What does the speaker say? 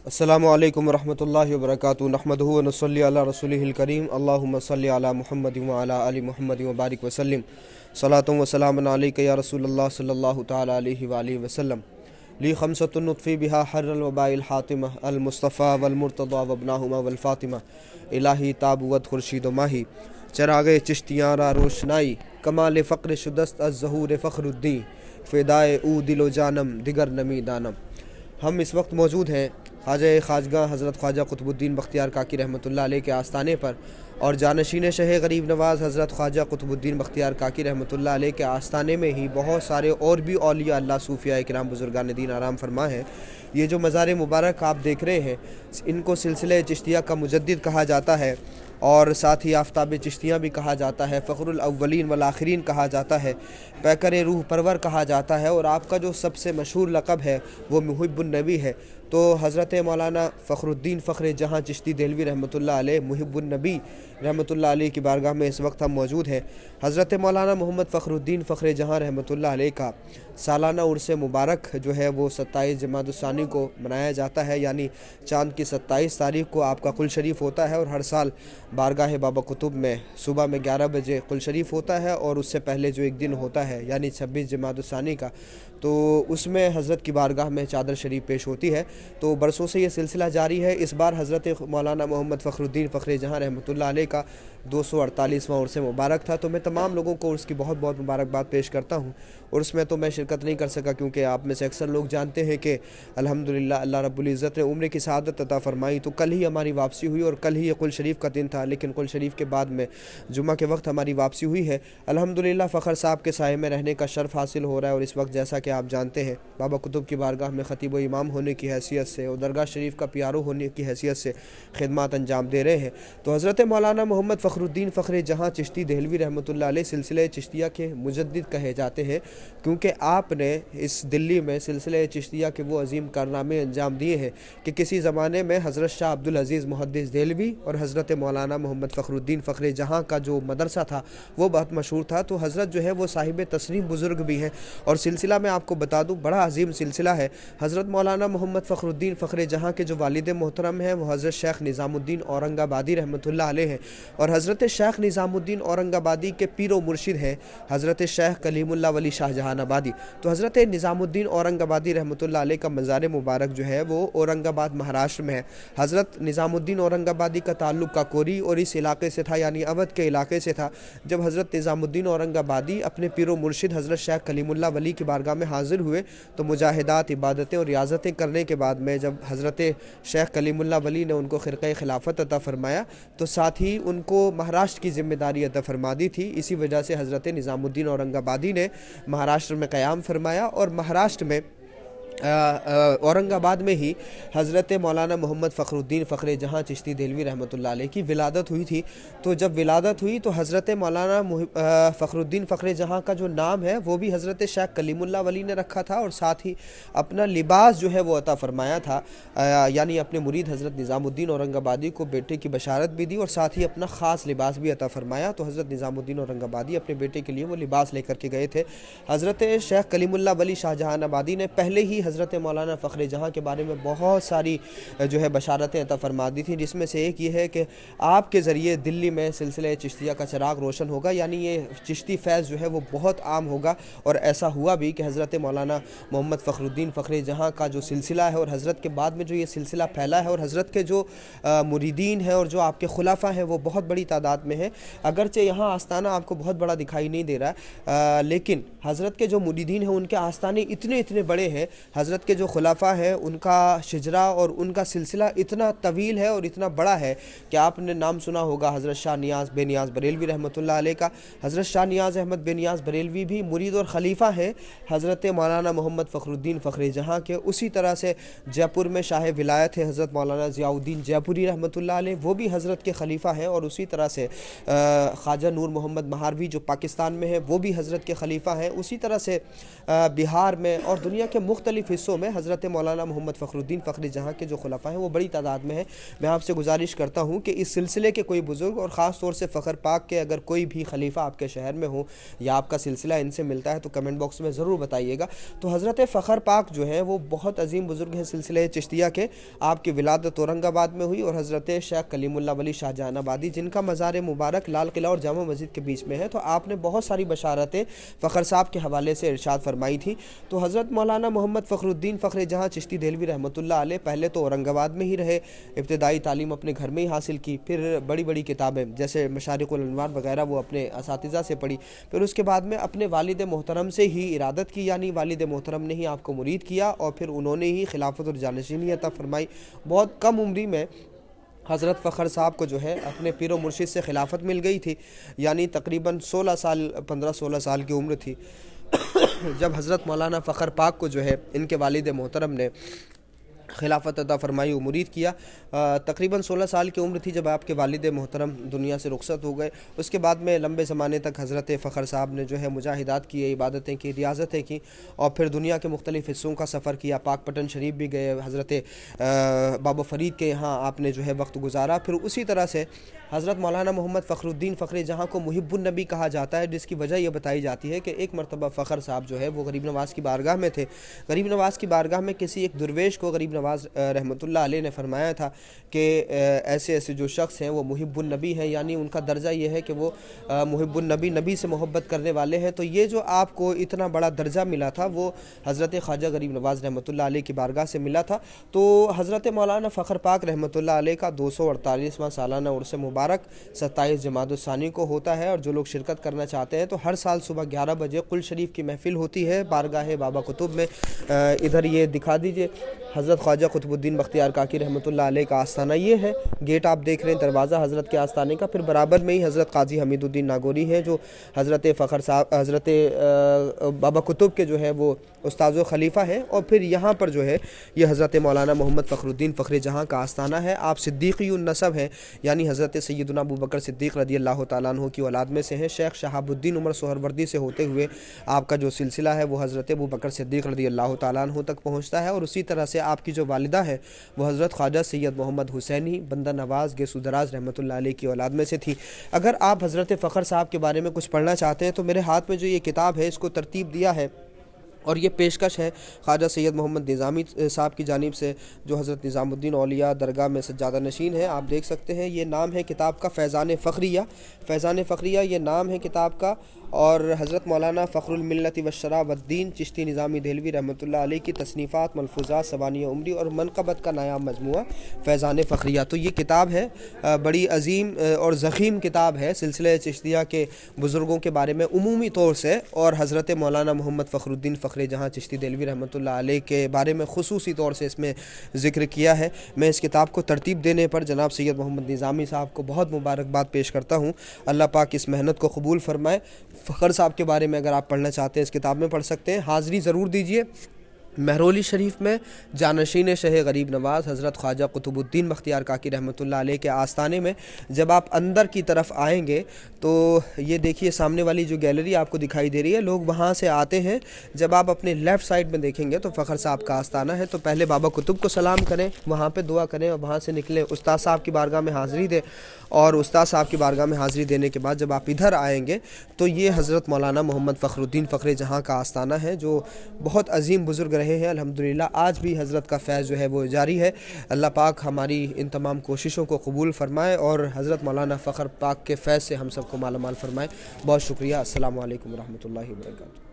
السلام علیکم ورحمۃ اللہ وبرکاتہ نحمدہ و نصلی علی رسولہ الکریم اللہم صلی علی محمد وعلی آل محمد وبارک وسلم صلاۃ و سلام علیک یا رسول اللہ صلی اللہ تعالی علیہ وآلہ وسلم لی خمسۃ نطفی بہا حر الوباء الحاتمہ المصطفیٰ والمرتضیٰ وابناہما والفاطمہ الہی تابوت خورشید و ماہی چراغ چشتیاں را روشنائی کمال فقر شدست از ظہور فخر الدین فدائے او دل و جانم دیگر نمی دانم۔ ہم اس وقت موجود ہیں خواجہ خواجگاہ حضرت خواجہ قطب الدین بختیار کاکی رحمۃ اللہ علیہ کے آستانے پر، اور جانشین شہ غریب نواز حضرت خواجہ قطب الدین بختیار کاکی رحمۃ اللہ علیہ کے آستانے میں ہی بہت سارے اور بھی اولیاء اللہ صوفیاء کرام بزرگان دین آرام فرما ہے۔ یہ جو مزار مبارک آپ دیکھ رہے ہیں ان کو سلسلہ چشتیہ کا مجدد کہا جاتا ہے، اور ساتھ ہی آفتاب چشتیاں بھی کہا جاتا ہے، فخر الاولین والآخرین کہا جاتا ہے، پیکر روح پرور کہا جاتا ہے، اور آپ کا جو سب سے مشہور لقب ہے وہ محب النبی ہے۔ تو حضرت مولانا فخر الدین فخر جہاں چشتی دہلوی رحمۃ اللہ علیہ محب النبی رحمۃ اللہ علیہ کی بارگاہ میں اس وقت ہم موجود ہیں۔ حضرت مولانا محمد فخر الدین فخر جہاں رحمۃ اللہ علیہ کا سالانہ عرس مبارک جو ہے وہ 27 جمادی الثانی کو منایا جاتا ہے، یعنی چاند کی 27 تاریخ کو آپ کا قل شریف ہوتا ہے، اور ہر سال بارگاہ بابا قطب میں صبح میں 11 بجے قل شریف ہوتا ہے، اور اس سے پہلے جو ایک دن ہوتا ہے یعنی 26 جمادی الثانی کا، تو اس میں حضرت کی بارگاہ میں چادر شریف پیش ہوتی ہے۔ تو برسوں سے یہ سلسلہ جاری ہے۔ اس بار حضرت مولانا محمد فخر الدین فخر جہاں رحمۃ اللہ علیہ کا 248واں عرس مبارک تھا، تو میں تمام لوگوں کو عرس کی بہت بہت مبارکباد پیش کرتا ہوں۔ عرس میں تو میں شرکت نہیں کر سکا کیونکہ آپ میں سے اکثر لوگ جانتے ہیں کہ الحمدللہ اللہ رب العزت نے عمر کی سعادت عطا فرمائی، تو کل ہی ہماری واپسی ہوئی، اور کل ہی یہ قل شریف کا دن تھا، لیکن قل شریف کے بعد میں جمعہ کے وقت ہماری واپسی ہوئی ہے۔ الحمدللہ فخر صاحب کے سائے میں رہنے کا شرف حاصل ہو رہا ہے، اور اس وقت جیسا کہ آپ جانتے ہیں بابا قطب کی بارگاہ میں خطیب و امام ہونے کی حیثیت سے اور درگاہ شریف کا پیارو ہونے کی حیثیت سے خدمات انجام دے رہے ہیں۔ تو حضرت مولانا محمد فخر الدین فخر جہاں چشتی دہلوی رحمۃ اللہ علیہ سلسلہ چشتیہ کے مجدد کہے جاتے ہیں، کیونکہ آپ نے اس دلی میں سلسلہ چشتیہ کے وہ عظیم کارنامے انجام دیے ہیں کہ کسی زمانے میں حضرت شاہ عبدالعزیز محدث دہلوی اور حضرت مولانا محمد فخر الدین فخر جہاں کا جو مدرسہ تھا وہ بہت مشہور تھا۔ تو حضرت جو ہے وہ صاحب تصنیف بزرگ بھی ہیں، اور سلسلہ میں آپ کو بتا دوں بڑا عظیم سلسلہ ہے۔ حضرت مولانا محمد فخر الدین فخر جہاں کے جو والد محترم ہیں وہ حضرت شیخ نظام الدین اورنگ آبادی رحمۃ اللہ علیہ ہیں، اور حضرت شیخ نظام الدین اورنگ آبادی کے پیر و مرشد ہیں حضرت شیخ کلیم اللہ ولی شاہ جہان آبادی۔ تو حضرت نظام الدین اورنگ آبادی رحمۃ اللہ علیہ کا مزار مبارک جو ہے وہ اورنگ آباد مہاراشٹر میں ہے۔ حضرت نظام الدین اورنگ آبادی کا تعلق کاکوری اور اس علاقے سے تھا، یعنی اودھ کے علاقے سے تھا۔ جب حضرت نظام الدین اورنگ آبادی اپنے پیر و مرشد حضرت شیخ کلیم اللہ ولی کی بارگاہ میں حاضر ہوئے، تو مجاہدات، عبادتیں اور ریاضتیں کرنے کے بعد میں جب حضرت شیخ کلیم اللہ ولی نے ان کو خرقہ خلافت عطا فرمایا، تو ساتھ ہی ان کو مہاراشٹر کی ذمہ داری عطا فرما دی تھی۔ اسی وجہ سے حضرت نظام الدین اورنگ آبادی نے مہاراشٹر میں قیام فرمایا، اور مہاراشٹر میں اورنگ آباد میں ہی حضرت مولانا محمد فخر الدین فخر جہاں چشتی دہلوی رحمۃ اللہ علیہ کی ولادت ہوئی تھی۔ تو جب ولادت ہوئی تو حضرت مولانا فخر الدین فخر جہاں کا جو نام ہے وہ بھی حضرت شیخ کلیم اللہ ولی نے رکھا تھا، اور ساتھ ہی اپنا لباس جو ہے وہ عطا فرمایا تھا، یعنی اپنے مرید حضرت نظام الدین اورنگ آبادی کو بیٹے کی بشارت بھی دی، اور ساتھ ہی اپنا خاص لباس بھی عطا فرمایا۔ تو حضرت نظام الدین اورنگ آبادی اپنے بیٹے کے لیے وہ لباس لے کر کے گئے تھے۔ حضرت شیخ کلیم اللہ ولی شاہ جہان آبادی نے پہلے ہی حضرت مولانا فخر جہاں کے بارے میں بہت ساری جو ہے بشارتیں عطا فرما دی تھیں، جس میں سے ایک یہ ہے کہ آپ کے ذریعے دلی میں سلسلہ چشتیہ کا چراغ روشن ہوگا، یعنی یہ چشتی فیض جو ہے وہ بہت عام ہوگا۔ اور ایسا ہوا بھی کہ حضرت مولانا محمد فخر الدین فخر جہاں کا جو سلسلہ ہے اور حضرت کے بعد میں جو یہ سلسلہ پھیلا ہے، اور حضرت کے جو مریدین ہیں اور جو آپ کے خلفاء ہیں وہ بہت بڑی تعداد میں ہیں۔ اگرچہ یہاں آستانہ آپ کو بہت بڑا دکھائی نہیں دے رہا ہے، لیکن حضرت کے جو مریدین ہیں ان کے آستانے اتنے بڑے ہیں، حضرت کے جو خلفاء ہیں ان کا شجرہ اور ان کا سلسلہ اتنا طویل ہے اور اتنا بڑا ہے کہ آپ نے نام سنا ہوگا حضرت شاہ نیاز بے نیاز بریلوی رحمۃ اللہ علیہ کا۔ حضرت شاہ نیاز احمد بے نیاز بریلوی بھی مرید اور خلیفہ ہیں حضرت مولانا محمد فخر الدین فخر جہاں کے۔ اسی طرح سے جے پور میں شاہ ولایت ہے حضرت مولانا ضیاء الدین جے پوری رحمۃ اللہ علیہ، وہ بھی حضرت کے خلیفہ ہیں، اور اسی طرح سے خواجہ نور محمد مہاروی جو پاکستان میں ہے وہ بھی حضرت کے خلیفہ ہیں۔ اسی طرح سے بہار میں اور دنیا کے مختلف مختلف حصوں میں حضرت مولانا محمد فخرالدین فخر جہاں کے جو خلفاء ہیں وہ بڑی تعداد میں ہیں۔ میں آپ سے گزارش کرتا ہوں کہ اس سلسلے کے کوئی بزرگ اور خاص طور سے فخر پاک کے اگر کوئی بھی خلیفہ آپ کے شہر میں ہو یا آپ کا سلسلہ ان سے ملتا ہے تو کمنٹ باکس میں ضرور بتائیے گا۔ تو حضرت فخر پاک جو ہیں وہ بہت عظیم بزرگ ہیں سلسلہ چشتیہ کے۔ آپ کی ولادت اورنگ آباد میں ہوئی اور حضرت شیخ کلیم اللہ ولی شاہ جہان آبادی جن کا مزار مبارک لال قلعہ اور جامع مسجد کے بیچ میں ہے، تو آپ نے بہت ساری بشارتیں فخر صاحب کے حوالے سے ارشاد فرمائی تھی۔ تو حضرت مولانا محمد فخرالدین فخر جہاں چشتی دہلوی رحمۃ اللہ علیہ پہلے تو اورنگ آباد میں ہی رہے، ابتدائی تعلیم اپنے گھر میں ہی حاصل کی، پھر بڑی بڑی کتابیں جیسے مشارق الانوار وغیرہ وہ اپنے اساتذہ سے پڑھی، پھر اس کے بعد میں اپنے والد محترم سے ہی ارادت کی، یعنی والد محترم نے ہی آپ کو مرید کیا اور پھر انہوں نے ہی خلافت اور جانشینی عطا فرمائی۔ بہت کم عمری میں حضرت فخر صاحب کو جو ہے اپنے پیر و مرشد سے خلافت مل گئی تھی، یعنی تقریباً 15-16 سال کی عمر تھی جب حضرت مولانا فخر پاک کو جو ہے ان کے والد محترم نے خلافت عطا فرمائی و مرید کیا۔ تقریباً 16 سال کی عمر تھی جب آپ کے والد محترم دنیا سے رخصت ہو گئے۔ اس کے بعد میں لمبے زمانے تک حضرت فخر صاحب نے جو ہے مجاہدات کیے، عبادتیں کی، ریاضتیں کی اور پھر دنیا کے مختلف حصوں کا سفر کیا۔ پاک پٹن شریف بھی گئے، حضرت بابا فرید کے یہاں آپ نے جو ہے وقت گزارا۔ پھر اسی طرح سے حضرت مولانا محمد فخرالدین فخر جہاں کو محب النبی کہا جاتا ہے، جس کی وجہ یہ بتائی جاتی ہے کہ ایک مرتبہ فخر صاحب جو ہے وہ غریب نواز کی بارگاہ میں تھے۔ غریب نواز کی بارگاہ میں کسی ایک درویش کو غریب نواز رحمۃ اللہ علیہ نے فرمایا تھا کہ ایسے ایسے جو شخص ہیں وہ محب النبی ہیں، یعنی ان کا درجہ یہ ہے کہ وہ محب النبی، نبی سے محبت کرنے والے ہیں۔ تو یہ جو آپ کو اتنا بڑا درجہ ملا تھا وہ حضرت خواجہ غریب نواز رحمۃ اللہ علیہ کی بارگاہ سے ملا تھا۔ تو حضرت مولانا فخر پاک رحمۃ اللہ علیہ کا 248واں سالانہ عرس مبارک 27 جمادی الثانی کو ہوتا ہے، اور جو لوگ شرکت کرنا چاہتے ہیں تو ہر سال صبح 11 بجے قل شریف کی محفل ہوتی ہے بارگاہ بابا قطب میں۔ ادھر یہ دکھا دیجئے حضرت خواجہ قطب الدین بختیار کاکی رحمۃ اللہ علیہ کا آستانہ یہ ہے، گیٹ آپ دیکھ رہے ہیں دروازہ حضرت کے آستانے کا، پھر برابر میں ہی حضرت قاضی حمید الدین ناگوری ہے جو حضرت فخر صاحب حضرت بابا قطب کے جو ہے وہ استاذ و خلیفہ ہیں، اور پھر یہاں پر جو ہے یہ حضرت مولانا محمد فخرالدین فخر جہاں کا آستانہ ہے۔ آپ صدیقی النسب ہیں، یعنی حضرت سیدنا ابو بکر صدیق رضی اللہ تعالیٰ عنہ کی اولاد میں سے ہیں۔ شیخ شہاب الدین عمر سہروردی سے ہوتے ہوئے آپ کا جو سلسلہ ہے وہ حضرت ابو بکر صدیق رضی اللہ تعالیٰ عنہ تک پہنچتا ہے، اور اسی طرح سے آپ کی جو والدہ ہے وہ حضرت خواجہ سید محمد حسینی بندہ نواز گیسو دراز رحمۃ اللہ علیہ کی اولاد میں سے تھی۔ اگر آپ حضرت فخر صاحب کے بارے میں کچھ پڑھنا چاہتے ہیں تو میرے ہاتھ میں جو یہ کتاب ہے اس کو ترتیب دیا ہے، اور یہ پیشکش ہے خواجہ سید محمد نظامی صاحب کی جانب سے جو حضرت نظام الدین اولیاء درگاہ میں سجادہ نشین ہے۔ آپ دیکھ سکتے ہیں یہ نام ہے کتاب کا فیضان فخریہ، فیضان فخریہ یہ نام ہے کتاب کا، اور حضرت مولانا فخر الملت والشرع والدین چشتی نظامی دہلوی رحمۃ اللہ علیہ کی تصنیفات، ملفوظات، سوانح عمری اور منقبت کا نایاب مجموعہ فیضان فخریہ۔ تو یہ کتاب ہے، بڑی عظیم اور ضخیم کتاب ہے سلسلہ چشتیہ کے بزرگوں کے بارے میں عمومی طور سے، اور حضرت مولانا محمد فخرالدین فخر جہاں چشتی دہلوی رحمۃ اللہ علیہ کے بارے میں خصوصی طور سے اس میں ذکر کیا ہے۔ میں اس کتاب کو ترتیب دینے پر جناب سید محمد نظامی صاحب کو بہت مبارکباد پیش کرتا ہوں۔ اللہ پاک اس محنت کو قبول فرمائے۔ فخر صاحب کے بارے میں اگر آپ پڑھنا چاہتے ہیں اس کتاب میں پڑھ سکتے ہیں۔ حاضری ضرور دیجئے مہرولی شریف میں جانشین شہ غریب نواز حضرت خواجہ قطب الدین بختیار کاکی رحمۃ اللہ علیہ کے آستانے میں جب آپ اندر کی طرف آئیں گے تو یہ دیکھیے سامنے والی جو گیلری آپ کو دکھائی دے رہی ہے، لوگ وہاں سے آتے ہیں۔ جب آپ اپنے لیفٹ سائڈ میں دیکھیں گے تو فخر صاحب کا آستانہ ہے، تو پہلے بابا قطب کو سلام کریں، وہاں پہ دعا کریں اور وہاں سے نکلیں، استاد صاحب کی بارگاہ میں حاضری دیں، اور استاد صاحب کی بارگاہ میں حاضری دینے کے بعد جب آپ ادھر آئیں گے تو یہ حضرت مولانا محمد فخرالدین فخر جہاں کا آستانہ ہے جو بہت عظیم بزرگ رہے ہیں۔ الحمدللہ آج بھی حضرت کا فیض جو ہے وہ جاری ہے۔ اللہ پاک ہماری ان تمام کوششوں کو قبول فرمائے اور حضرت مولانا فخر پاک کے فیض سے ہم سب کو مالا مال فرمائے۔ بہت شکریہ۔ السلام علیکم ورحمۃ اللہ وبرکاتہ۔